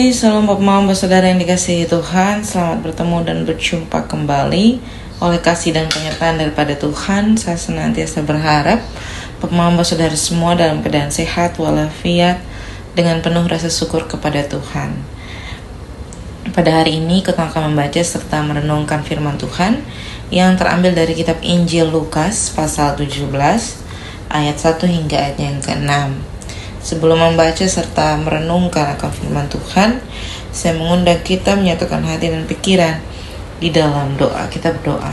Salam Bapak Saudara yang dikasihi Tuhan. Selamat bertemu dan berjumpa kembali. Oleh kasih dan penyertaan daripada Tuhan, saya senantiasa berharap Bapak Saudara semua dalam keadaan sehat walafiat dengan penuh rasa syukur kepada Tuhan. Pada hari ini kita akan membaca serta merenungkan firman Tuhan yang terambil dari kitab Injil Lukas pasal 17 ayat 1 hingga ayat yang ke-6. Sebelum membaca serta merenungkan akan firman Tuhan, saya mengundang kita menyatukan hati dan pikiran di dalam doa. Kita berdoa.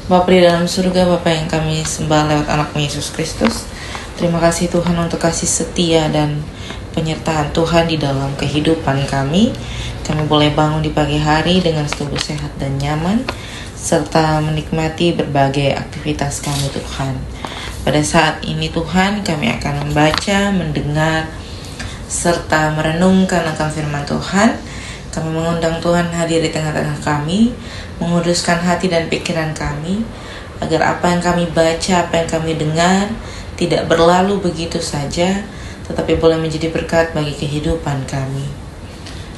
Bapa di dalam surga, Bapa yang kami sembah lewat anak Yesus Kristus, terima kasih Tuhan untuk kasih setia dan penyertaan Tuhan di dalam kehidupan kami. Kami boleh bangun di pagi hari dengan tubuh sehat dan nyaman, serta menikmati berbagai aktivitas kami Tuhan. Pada saat ini Tuhan, kami akan membaca, mendengar, serta merenungkan akan firman Tuhan. Kami mengundang Tuhan hadir di tengah-tengah kami, menguduskan hati dan pikiran kami, agar apa yang kami baca, apa yang kami dengar, tidak berlalu begitu saja, tetapi boleh menjadi berkat bagi kehidupan kami.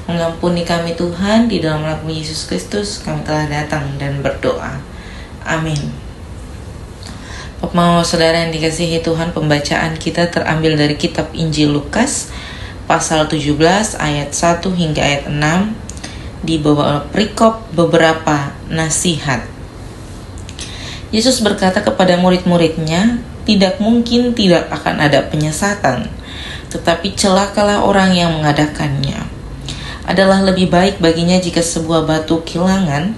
Mengampuni kami Tuhan, di dalam nama Yesus Kristus kami telah datang dan berdoa. Amin. Bapak Saudara yang dikasihi Tuhan, pembacaan kita terambil dari kitab Injil Lukas pasal 17 ayat 1 hingga ayat 6 di bawah perikop beberapa nasihat. Yesus berkata kepada murid-muridnya, tidak mungkin tidak akan ada penyesatan, tetapi celakalah orang yang mengadakannya. Adalah lebih baik baginya jika sebuah batu kilangan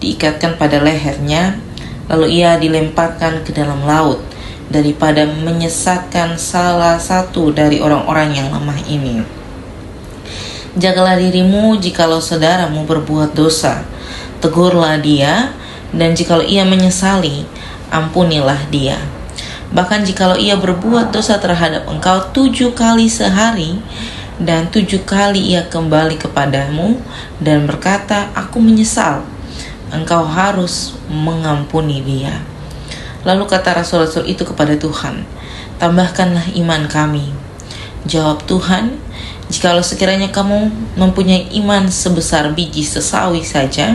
diikatkan pada lehernya, lalu ia dilemparkan ke dalam laut, daripada menyesatkan salah satu dari orang-orang yang lemah ini. Jagalah dirimu jikalau saudaramu berbuat dosa, tegurlah dia, dan jikalau ia menyesali, ampunilah dia. Bahkan jikalau ia berbuat dosa terhadap engkau 7 kali sehari, dan 7 kali ia kembali kepadamu dan berkata, aku menyesal, engkau harus mengampuni dia. Lalu kata rasul-rasul itu kepada Tuhan, tambahkanlah iman kami. Jawab Tuhan, jikalau sekiranya kamu mempunyai iman sebesar biji sesawi saja,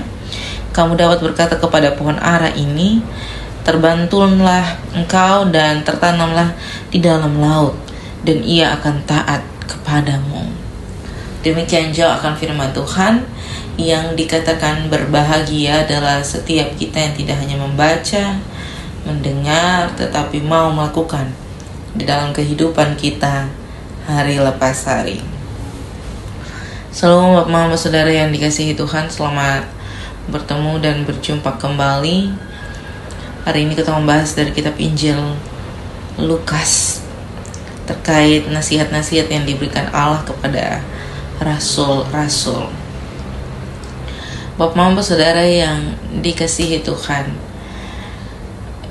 kamu dapat berkata kepada pohon ara ini, terbantullah engkau dan tertanamlah di dalam laut, dan ia akan taat kepadamu. Demikian jauh akan firman Tuhan. Yang dikatakan berbahagia adalah setiap kita yang tidak hanya membaca, mendengar, tetapi mau melakukan di dalam kehidupan kita hari lepas hari. Shalom Bapak Saudara yang dikasihi Tuhan, selamat bertemu dan berjumpa kembali. Hari ini kita membahas dari kitab Injil Lukas terkait nasihat-nasihat yang diberikan Allah kepada rasul-rasul. Bapak Saudara yang dikasihi Tuhan,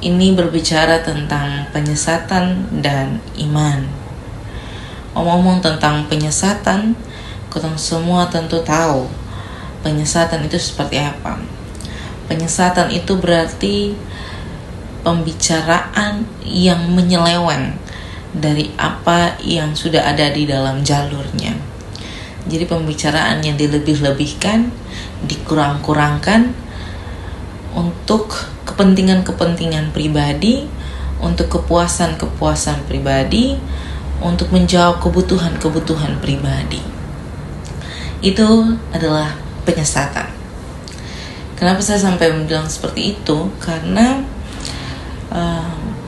ini berbicara tentang penyesatan dan iman. Omong-omong tentang penyesatan, kita semua tentu tahu penyesatan itu seperti apa. Penyesatan itu berarti pembicaraan yang menyeleweng dari apa yang sudah ada di dalam jalurnya. Jadi pembicaraan yang dilebih-lebihkan, dikurang-kurangkan untuk kepentingan-kepentingan pribadi, untuk kepuasan-kepuasan pribadi, untuk menjawab kebutuhan-kebutuhan pribadi. Itu adalah penyesatan. Kenapa saya sampai bilang seperti itu? Karena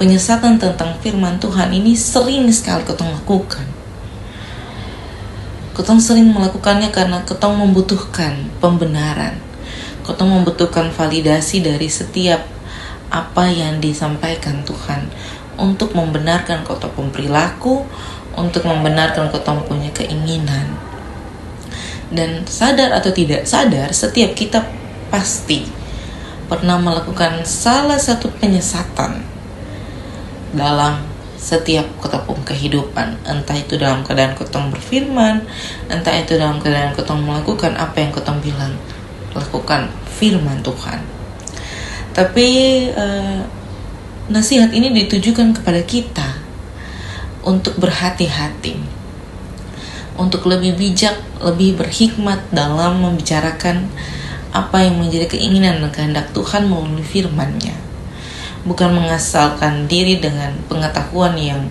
penyesatan tentang firman Tuhan ini sering sekali kita lakukan. Kita sering melakukannya karena kita membutuhkan pembenaran. Kita membutuhkan validasi dari setiap apa yang disampaikan Tuhan untuk membenarkan kita punya perilaku, untuk membenarkan kita punya keinginan. Dan sadar atau tidak sadar, setiap kita pasti pernah melakukan salah satu penyesatan dalam setiap ketepung kehidupan, entah itu dalam keadaan ketong berfirman, entah itu dalam keadaan ketong melakukan apa yang ketong bilang, lakukan firman Tuhan. Tapi nasihat ini ditujukan kepada kita untuk berhati-hati, untuk lebih bijak, lebih berhikmat dalam membicarakan apa yang menjadi keinginan dan kehendak Tuhan melalui firman-Nya. Bukan mengasalkan diri dengan pengetahuan yang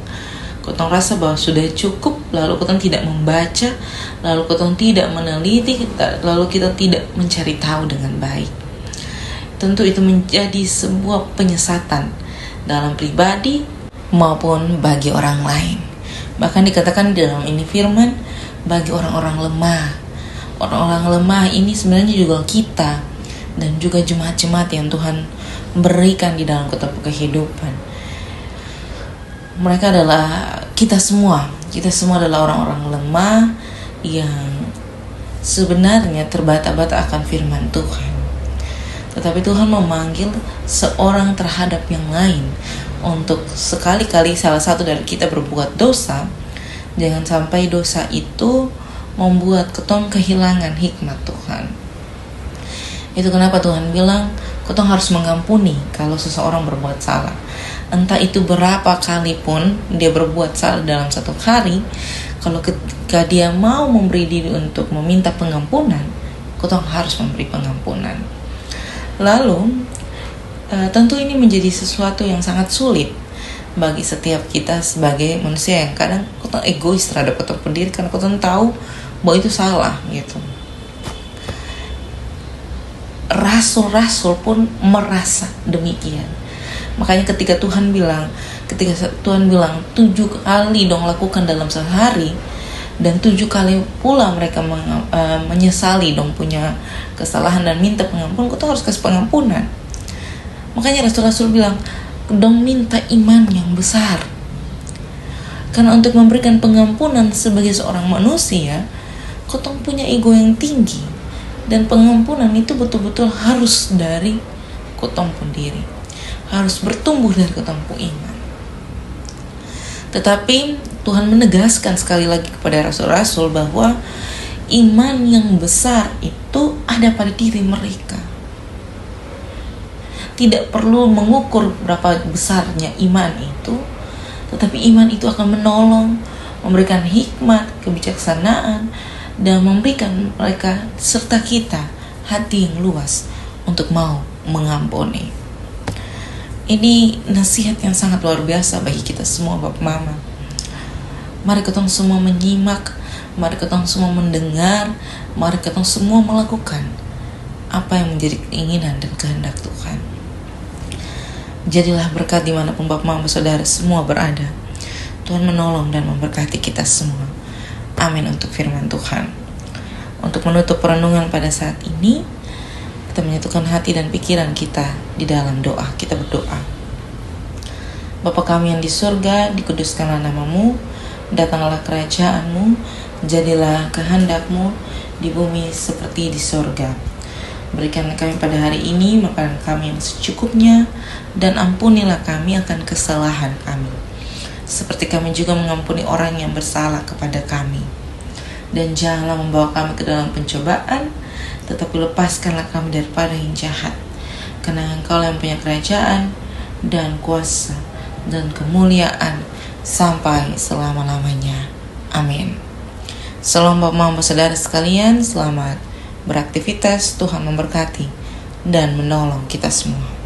kotong rasa bahwa sudah cukup, lalu kotong tidak membaca, lalu kotong tidak meneliti, lalu kita tidak mencari tahu dengan baik. Tentu itu menjadi sebuah penyesatan dalam pribadi maupun bagi orang lain. Bahkan dikatakan di dalam ini firman, bagi orang-orang lemah. Orang-orang lemah ini sebenarnya juga kita dan juga jemaat-jemaat yang Tuhan berikan di dalam kotak kehidupan. Mereka adalah kita semua. Kita semua adalah orang-orang lemah yang sebenarnya terbata-bata akan firman Tuhan. Tetapi Tuhan memanggil seorang terhadap yang lain untuk sekali-kali salah satu dari kita berbuat dosa, jangan sampai dosa itu membuat ketong kehilangan hikmat Tuhan. Itu kenapa Tuhan bilang ketong harus mengampuni kalau seseorang berbuat salah. Entah itu berapa kali pun dia berbuat salah dalam satu hari, kalau ketika dia mau memberi diri untuk meminta pengampunan, ketong harus memberi pengampunan. Lalu tentu ini menjadi sesuatu yang sangat sulit bagi setiap kita sebagai manusia yang kadang ketong egois terhadap ketong sendiri, karena ketong tahu bahwa itu salah gitu. Rasul-rasul pun merasa demikian. Makanya ketika Tuhan bilang 7 kali dong lakukan dalam sehari, dan 7 kali pula mereka menyesali dong punya kesalahan dan minta pengampunan, kita harus kasih pengampunan. Makanya rasul-rasul bilang dong minta iman yang besar, karena untuk memberikan pengampunan sebagai seorang manusia, kita punya ego yang tinggi, dan pengampunan itu betul-betul harus dari kita sendiri, harus bertumbuh dari kita iman. Tetapi Tuhan menegaskan sekali lagi kepada rasul-rasul bahwa iman yang besar itu ada pada diri mereka. Tidak perlu mengukur berapa besarnya iman itu, tetapi iman itu akan menolong, memberikan hikmat, kebijaksanaan, dan memberikan mereka serta kita hati yang luas untuk mau mengampuni. Ini nasihat yang sangat luar biasa bagi kita semua, Bapak Mama. Mari kita semua menyimak, mari kita semua mendengar, mari kita semua melakukan apa yang menjadi keinginan dan kehendak Tuhan. Jadilah berkat dimanapun Bapak Mama Saudara semua berada. Tuhan menolong dan memberkati kita semua. Amin untuk firman Tuhan. Untuk menutup perenungan pada saat ini, kita menyatukan hati dan pikiran kita di dalam doa. Kita berdoa. Bapa kami yang di surga, dikuduskanlah nama-Mu, datanglah kerajaan-Mu, jadilah kehendak-Mu di bumi seperti di surga. Berikan kami pada hari ini makanan kami yang secukupnya, dan ampunilah kami akan kesalahan kami, seperti kami juga mengampuni orang yang bersalah kepada kami. Dan janganlah membawa kami ke dalam pencobaan, tetapi lepaskanlah kami daripada yang jahat. Karena Engkau yang punya kerajaan dan kuasa dan kemuliaan sampai selama-lamanya. Amin. Salam Bapak Mama Saudara sekalian, selamat beraktivitas. Tuhan memberkati dan menolong kita semua.